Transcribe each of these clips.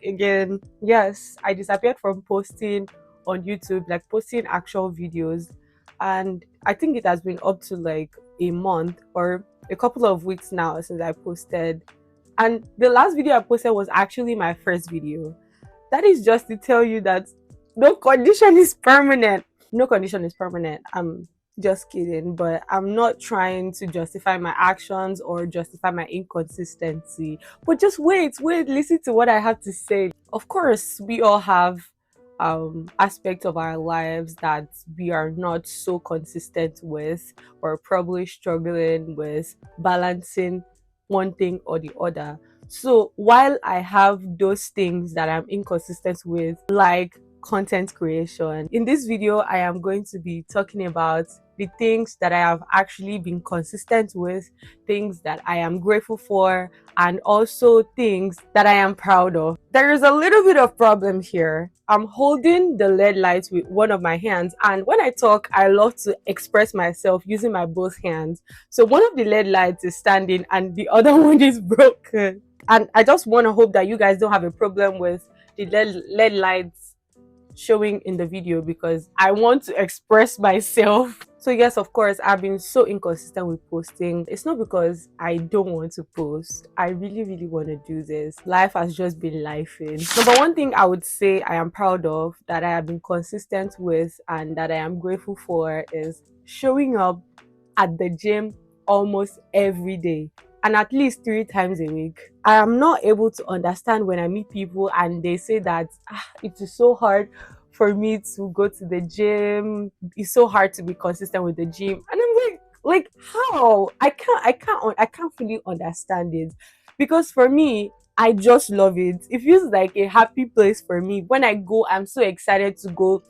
back again. Yes, I disappeared from posting on YouTube, like posting actual videos, and I think it has been up to like a month or a couple of weeks now since I posted. And the last video I posted was actually my first video. That is just to tell you that no condition is permanent. No condition is permanent. I'm just kidding, but I'm not trying to justify my actions or justify my inconsistency. But just wait, listen to what I have to say. Of course, we all have aspects of our lives that we are not so consistent with, or probably struggling with balancing one thing or the other. So while I have those things that I'm inconsistent with, like content creation, in this video, I am going to be talking about the things that I have actually been consistent with, things that I am grateful for, and also things that I am proud of. There is a little bit of problem here. I'm holding the LED light with one of my hands, and when I talk, I love to express myself using my both hands. So one of the LED lights is standing and the other one is broken. And I just want to hope that you guys don't have a problem with the LED lights showing in the video, because I want to express myself. So yes, of course, I've been so inconsistent with posting. It's not because I don't want to post. I really want to do this. Life has just been lifing. Number one thing I would say I am proud of, that I have been consistent with, and that I am grateful for, is showing up at the gym almost every day, and at least 3 times a week. I am not able to understand when I meet people and they say that it is so hard for me to go to the gym. It's so hard to be consistent with the gym, and I'm like how? I can't fully understand it, because for me, I just love it. It feels like a happy place for me. When I go, I'm so excited to go.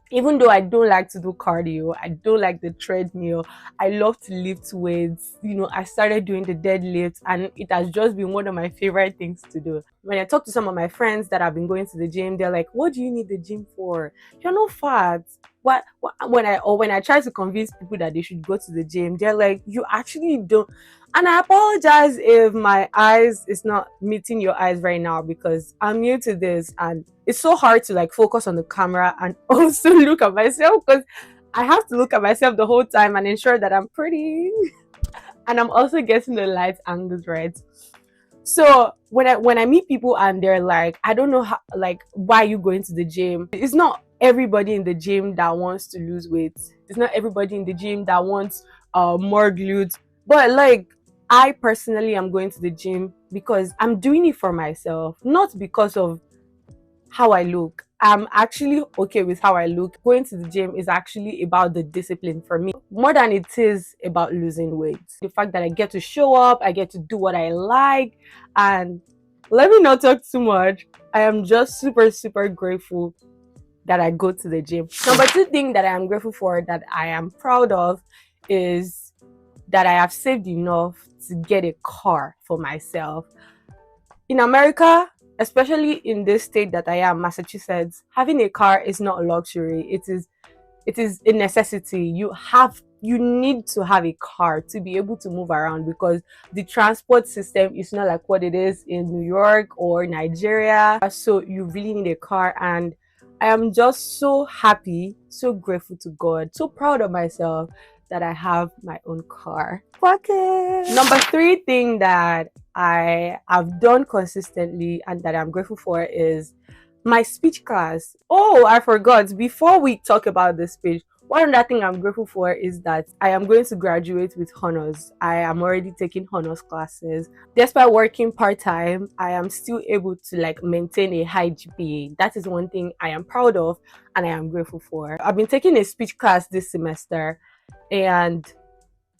Even though I don't like to do cardio, I don't like the treadmill, I love to lift weights. I started doing the deadlifts, and it has just been one of my favorite things to do. When I talk to some of my friends that have been going to the gym, they're like, "What do you need the gym for? You're not fat." What when I try to convince people that they should go to the gym, they're like, "You actually don't." And I apologize if my eyes is not meeting your eyes right now, because I'm new to this and it's so hard to like focus on the camera and also look at myself, because I have to look at myself the whole time and ensure that I'm pretty and I'm also getting the light angles right. So when I meet people and they're like, "I don't know how, like, why are you going to the gym?" It's not everybody in the gym that wants to lose weight. It's not everybody in the gym that wants more glutes. But like, I personally am going to the gym because I'm doing it for myself, not because of how I look. I'm actually okay with how I look. Going to the gym is actually about the discipline for me, more than it is about losing weight. The fact that I get to show up, I get to do what I like, and let me not talk too much. I am just super grateful that I go to the gym. Number two thing that I am grateful for, that I am proud of, is that I have saved enough to get a car for myself. In America, especially in this state that I am, Massachusetts, having a car is not a luxury. It is a necessity. You need to have a car to be able to move around, because the transport system is not like what it is in New York or Nigeria. So you really need a car, and I am just so happy, so grateful to God, so proud of myself that I have my own car. Fuck it. Number three thing that I have done consistently and that I'm grateful for is my speech class. Oh, I forgot. Before we talk about the speech, one other thing I'm grateful for is that I am going to graduate with honors. I am already taking honors classes. Despite working part-time, I am still able to like maintain a high GPA. That is one thing I am proud of and I am grateful for. I've been taking a speech class this semester, and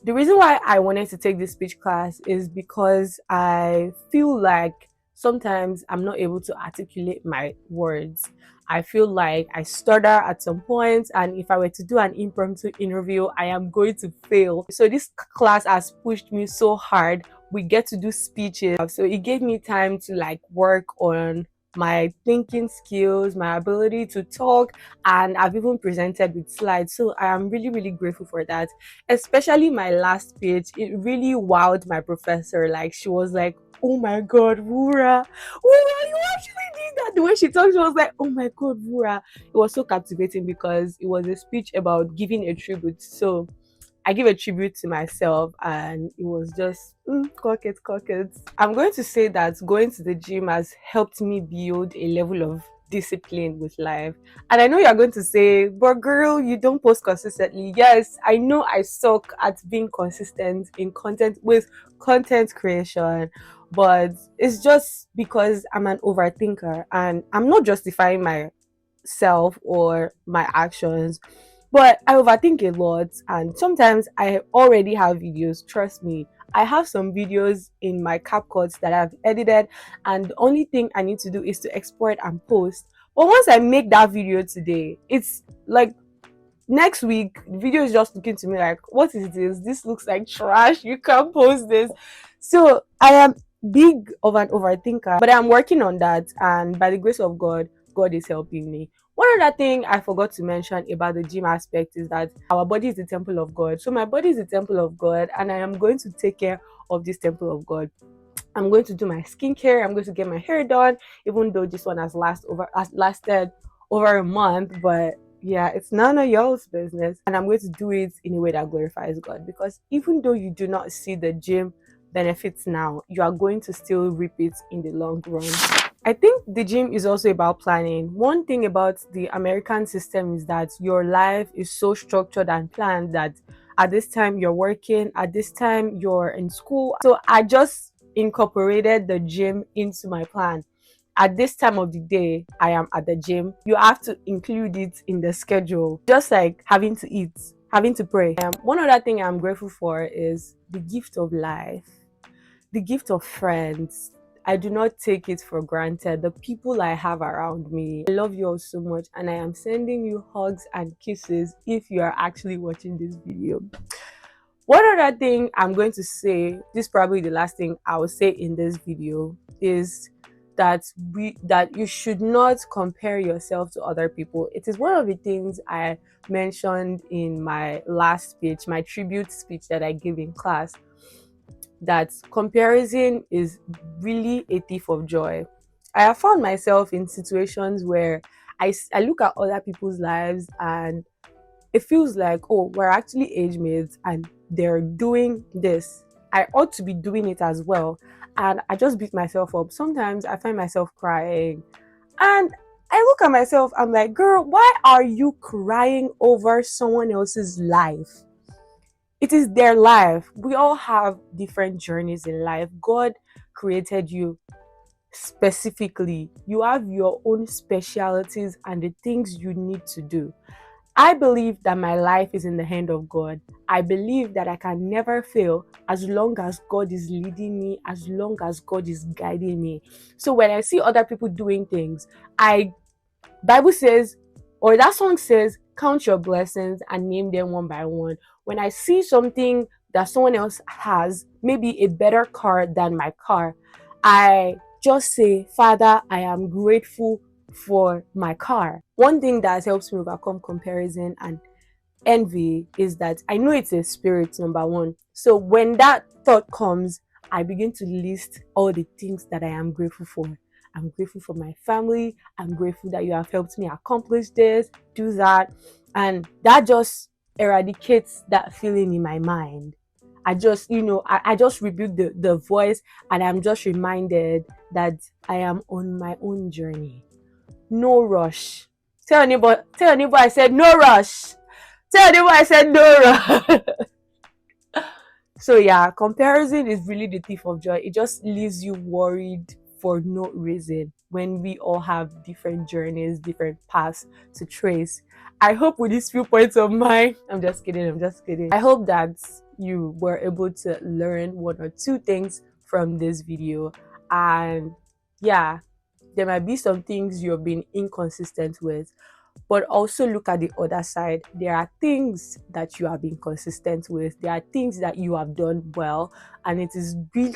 the reason why I wanted to take this speech class is because I feel like sometimes I'm not able to articulate my words. I feel like I stutter at some point, and if I were to do an impromptu interview, I am going to fail. So this class has pushed me so hard. We get to do speeches, so it gave me time to like work on my thinking skills, my ability to talk, and I've even presented with slides. So I am really grateful for that. Especially my last speech, it really wowed my professor. Like, she was like, oh my god, Wura, Wura, you actually did that. The way she talked, she was like, oh my god, Wura. It was so captivating because it was a speech about giving a tribute. So I give a tribute to myself, and it was just clock it, clock it. I'm going to say that going to the gym has helped me build a level of discipline with life. And I know you're going to say, but girl, you don't post consistently. Yes, I know I suck at being consistent in content with content creation, but it's just because I'm an overthinker and I'm not justifying myself or my actions, but I overthink a lot, and sometimes I already have videos. Trust me, I have some videos in my CapCut that I've edited, and the only thing I need to do is to export and post. But once I make that video today, it's like next week, the video is just looking to me like, what is this? This looks like trash. You can't post this. So I am big of an overthinker, but I'm working on that. And by the grace of God, God is helping me. One other thing I forgot to mention about the gym aspect is that our body is the temple of God. So my body is the temple of God, and I am going to take care of this temple of God. I'm going to do my skincare. I'm going to get my hair done, even though this one has lasted over a month. But yeah, it's none of y'all's business, and I'm going to do it in a way that glorifies God. Because even though you do not see the gym benefits now, you are going to still reap it in the long run. I think the gym is also about planning. One thing about the American system is that your life is so structured and planned that at this time you're working, at this time you're in school. So I just incorporated the gym into my plan. At this time of the day, I am at the gym. You have to include it in the schedule, just like having to eat, having to pray. One other thing I'm grateful for is the gift of life, the gift of friends. I do not take it for granted. The people I have around me. I love you all so much, and I am sending you hugs and kisses if you are actually watching this video. One other thing I'm going to say, this is probably the last thing I will say in this video, is that you should not compare yourself to other people. It is one of the things I mentioned in my last speech, my tribute speech that I gave in class, that comparison is really a thief of joy. I have found myself in situations where I look at other people's lives and it feels like, oh, we're actually age mates and they're doing this. I ought to be doing it as well. And I just beat myself up. Sometimes I find myself crying. And I look at myself, I'm like, girl, why are you crying over someone else's life? It is their life. We all have different journeys in life. God created you specifically. You have your own specialities and the things you need to do. I believe that my life is in the hand of God. I believe that I can never fail as long as God is leading me, as long as God is guiding me. So when I see other people doing things, Bible says, or that song says, count your blessings and name them one by one. When I see something that someone else has, maybe a better car than my car, I just say, Father, I am grateful for my car. One thing that helps me overcome comparison and envy is that I know it's a spirit, number one. So when that thought comes, I begin to list all the things that I am grateful for. I'm grateful for my family. I'm grateful that you have helped me accomplish this, do that. And that just eradicates that feeling in my mind. I just, I just rebuke the voice, and I'm just reminded that I am on my own journey. No rush. Tell your neighbor I said no rush. Tell them I said no rush. So yeah, comparison is really the thief of joy. It just leaves you worried for no reason when we all have different journeys, different paths to trace. I hope with these few points of mine, I'm just kidding, I'm just kidding. I hope that you were able to learn one or two things from this video. And yeah, there might be some things you've been inconsistent with, but also look at the other side. There are things that you have been consistent with, there are things that you have done well, and it is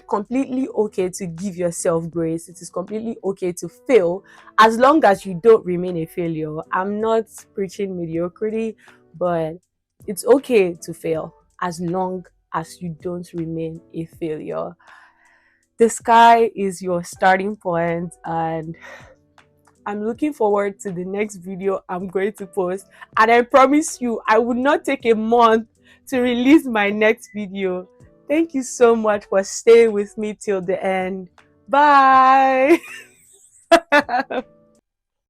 completely okay to give yourself grace. It is completely okay to fail as long as you don't remain a failure. I'm not preaching mediocrity, but it's okay to fail as long as you don't remain a failure. the sky is your starting point, and I'm looking forward to the next video I'm going to post. And I promise you, I will not take a month to release my next video. Thank you so much for staying with me till the end. Bye.